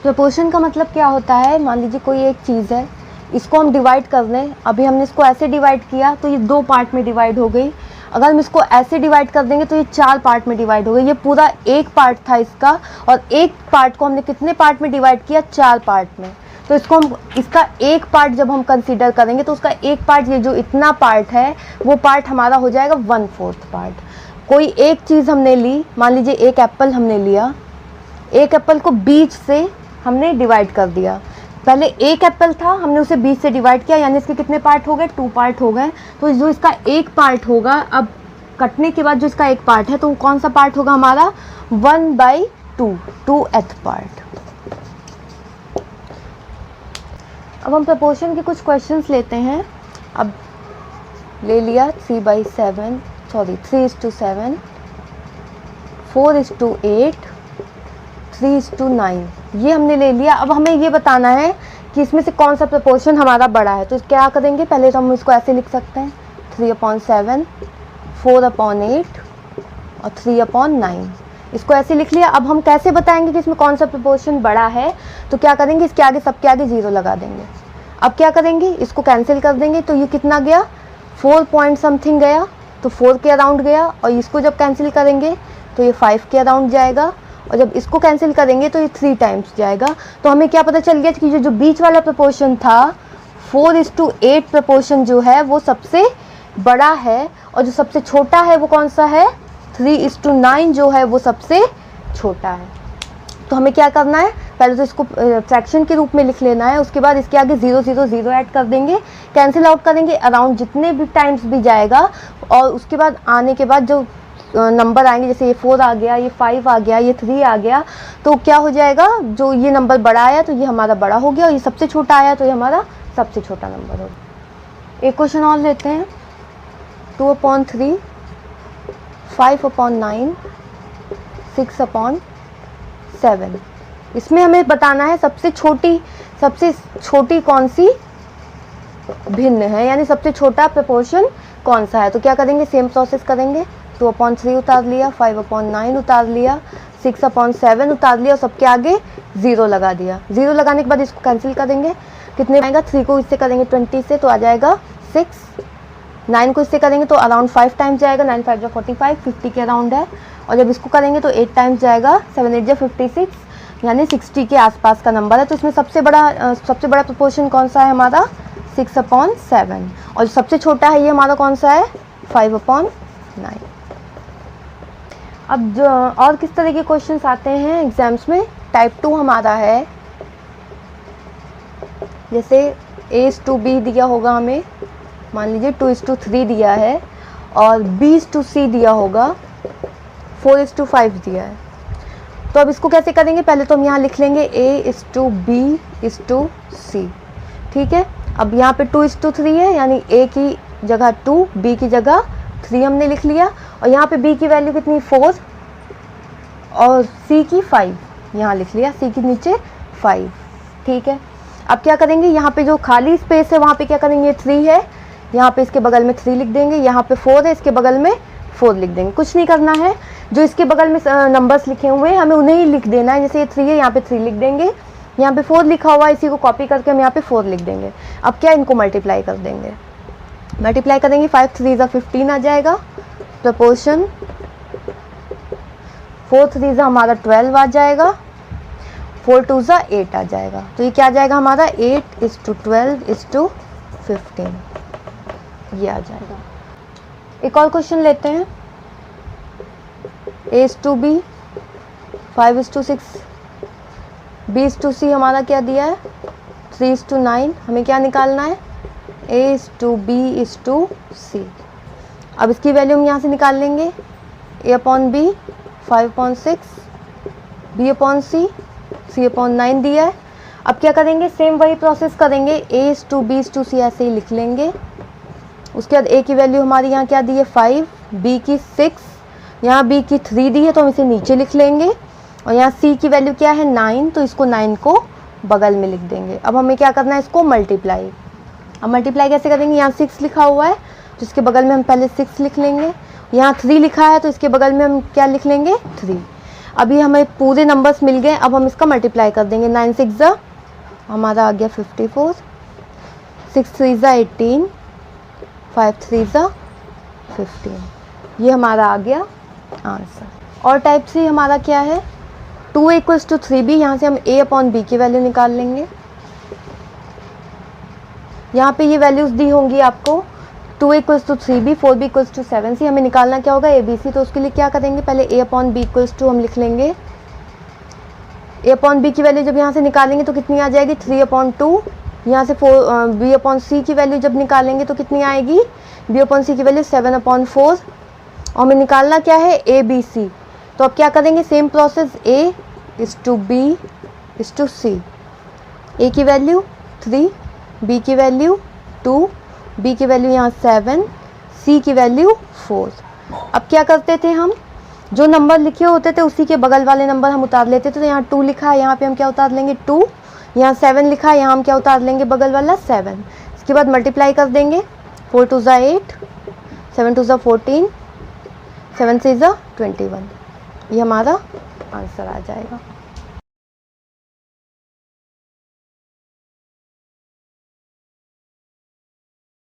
Proportion का मतलब क्या होता है, मान लीजिए कोई एक चीज़ है, इसको हम डिवाइड कर दें। अभी हमने इसको ऐसे डिवाइड किया तो ये 2 पार्ट में डिवाइड हो गई। अगर हम इसको ऐसे डिवाइड कर देंगे तो ये 4 पार्ट में डिवाइड हो गई। ये पूरा एक पार्ट था इसका, और एक पार्ट को हमने कितने पार्ट में डिवाइड किया, 4 पार्ट में। तो इसको हम, इसका एक पार्ट जब हम कंसीडर करेंगे तो उसका एक पार्ट, ये जो इतना पार्ट है वो पार्ट हमारा हो जाएगा 1/4 पार्ट। कोई एक चीज़ हमने ली, मान लीजिए एक एप्पल हमने लिया, एक एप्पल को बीच से हमने डिवाइड कर दिया। पहले एक एप्पल था, हमने उसे बीच से डिवाइड किया, यानी इसके कितने पार्ट हो गए, 2 पार्ट हो गए। तो जो इसका एक पार्ट होगा, अब कटने के बाद जो इसका एक पार्ट है, तो कौन सा पार्ट होगा हमारा, 1/2, 2th पार्ट। अब हम प्रोपोर्शन के कुछ क्वेश्चंस लेते हैं। अब ले लिया 3/7, सॉरी 3:7, 4:8, 3:9, ये हमने ले लिया। अब हमें ये बताना है कि इसमें से कौन सा प्रोपोर्शन हमारा बड़ा है। तो क्या करेंगे, पहले तो हम इसको ऐसे लिख सकते हैं, 3/7, 4/8 और 3/9, इसको ऐसे लिख लिया। अब हम कैसे बताएंगे कि इसमें कौन सा प्रोपोर्शन बड़ा है, तो क्या करेंगे, इसके आगे, सबके आगे 0 लगा देंगे। अब क्या करेंगे, इसको कैंसिल कर देंगे, तो ये कितना गया, 4 पॉइंट समथिंग गया, तो 4 के अराउंड गया। और इसको जब कैंसिल करेंगे तो ये 5 के अराउंड जाएगा, और जब इसको कैंसिल करेंगे तो ये 3 टाइम्स जाएगा। तो हमें क्या पता चल गया कि जो बीच वाला प्रोपोर्शन था, 4:8 प्रोपोर्शन जो है वो सबसे बड़ा है, और जो सबसे छोटा है वो कौन सा है, 3:9 जो है वो सबसे छोटा है। तो हमें क्या करना है, पहले तो इसको फ्रैक्शन के रूप में लिख लेना है, उसके बाद इसके आगे 0 0 0 ऐड कर देंगे, कैंसिल आउट करेंगे, अराउंड जितने भी टाइम्स भी जाएगा, और उसके बाद आने के बाद जो नंबर आएंगे, जैसे ये 4 आ गया, ये 5 आ गया, ये 3 आ गया, तो क्या हो जाएगा, जो ये नंबर बड़ा आया तो ये हमारा बड़ा हो गया, और ये सबसे छोटा आया तो ये हमारा सबसे छोटा नंबर होगा। एक क्वेश्चन और लेते हैं, 2/3, 5/9, 6/7। इसमें हमें बताना है सबसे छोटी कौन सी भिन्न है, यानी सबसे छोटा प्रोपोर्शन कौन सा है। तो क्या करेंगे, सेम प्रोसेस करेंगे, 2/3 उतार लिया, 5/9 उतार लिया, 6/7 उतार लिया, और सबके आगे 0 लगा दिया। 0 लगाने के बाद इसको कैंसिल करेंगे, कितने आएगा, 3 को इससे करेंगे 20 से तो आ जाएगा 6, 9 को इससे करेंगे तो अराउंड 5 टाइम्स जाएगा, 9 5 जा 45, 50 के अराउंड है। और जब इसको करेंगे तो 8 टाइम्स जाएगा, 7 8 जा 56, यानी 60 के आसपास का नंबर है। तो इसमें सबसे बड़ा प्रोपोर्शन कौन सा है हमारा, 6/7, और सबसे छोटा है ये हमारा कौन सा है, 5/9। अब जो और किस तरह के क्वेश्चंस आते हैं एग्जाम्स में, टाइप 2 हमारा है, जैसे A:B दिया होगा हमें, मान लीजिए 2:3 दिया है, और B:C दिया होगा, 4:5 दिया है। तो अब इसको कैसे करेंगे, पहले तो हम यहाँ लिख लेंगे A:B:C, ठीक है। अब यहाँ पे 2:3 है, यानी A की जगह 2, B की जगह 3 हमने लिख लिया, और यहाँ पे B की वैल्यू कितनी, 4, और C की 5 यहाँ लिख लिया, C के नीचे 5, ठीक है। अब क्या करेंगे, यहाँ पे जो खाली स्पेस है वहाँ पे क्या करेंगे, 3 है, यहाँ पे इसके बगल में 3 लिख देंगे, यहाँ पे 4 है, इसके बगल में 4 लिख देंगे। कुछ नहीं करना है, जो इसके बगल में नंबर्स लिखे हुए हैं हमें उन्हें ही लिख देना है। जैसे ये 3 है, यहाँ पे 3 लिख देंगे, यहाँ पे 4 लिखा हुआ है, इसी को कॉपी करके हम यहाँ पे 4 लिख देंगे। अब क्या, इनको मल्टीप्लाई कर देंगे, मल्टीप्लाई करेंगे, 5 3 जा 15 आ जाएगा प्रोपोर्शन, 4 3 जा हमारा 12 आ जाएगा, 4 2 जा 8 आ जाएगा। तो ये क्या आ जाएगा हमारा, 8:12:15, ये आ जाएगा। एक और क्वेश्चन लेते हैं, A:B, 5:6, B:C हमारा क्या दिया है, 3:9। हमें क्या निकालना है, A:B:C। अब इसकी वैल्यू हम यहाँ से निकाल लेंगे, A/B 5/6, B/C 3/9 दिया है। अब क्या करेंगे, सेम वही प्रोसेस करेंगे, A:B:C ऐसे ही लिख लेंगे। उसके बाद A की वैल्यू हमारी यहाँ क्या दी है, 5, B की 6, यहाँ B की 3 दी है तो हम इसे नीचे लिख लेंगे, और यहाँ C की वैल्यू क्या है, 9, तो इसको 9 को बगल में लिख देंगे। अब हमें क्या करना है, इसको मल्टीप्लाई। अब मल्टीप्लाई कैसे करेंगे, यहाँ 6 लिखा हुआ है तो इसके बगल में हम पहले 6 लिख लेंगे, यहाँ 3 लिखा है तो इसके बगल में हम क्या लिख लेंगे, 3। अभी हमें पूरे नंबर्स मिल गए, अब हम इसका मल्टीप्लाई कर देंगे। 9 6 ज़ा हमारा आ गया 54, 6 3 ज़ा 18, 5 3 ज़ा 15, ये हमारा आ गया आंसर। और टाइप सी हमारा क्या है, 2a = 3b, यहाँ से हम a अपॉन b की वैल्यू निकाल लेंगे। यहाँ पे ये वैल्यूज़ दी होंगी आपको, 2a = 3b, 4b = 7c। हमें निकालना क्या होगा, abc। तो उसके लिए क्या करेंगे, पहले a अपॉन b = हम लिख लेंगे। a अपॉन b की वैल्यू जब यहाँ से निकालेंगे तो कितनी आ जाएगी, 3/2। यहाँ से b अपॉन c की वैल्यू जब निकालेंगे तो कितनी आएगी, b अपॉन c की वैल्यू 7/4। और हमें निकालना क्या है, a b c। तो अब क्या करेंगे, same process, a = b = c। a की वैल्यू 3, b की वैल्यू 2, b की वैल्यू यहाँ 7, c की वैल्यू 4। अब क्या करते थे हम, जो नंबर लिखे होते थे उसी के बगल वाले नंबर हम उतार लेते थे। तो यहाँ 2 लिखा है, यहाँ पे हम क्या उतार लेंगे, 2। यहाँ 7 लिखा है, यहाँ हम क्या उतार लेंगे, बगल वाला 7। इसके बाद मल्टीप्लाई कर देंगे, 4 2 ज़ा 8, 7 2 ज़ा 14, 7 6 ज़ा 21, ये हमारा आंसर आ जाएगा।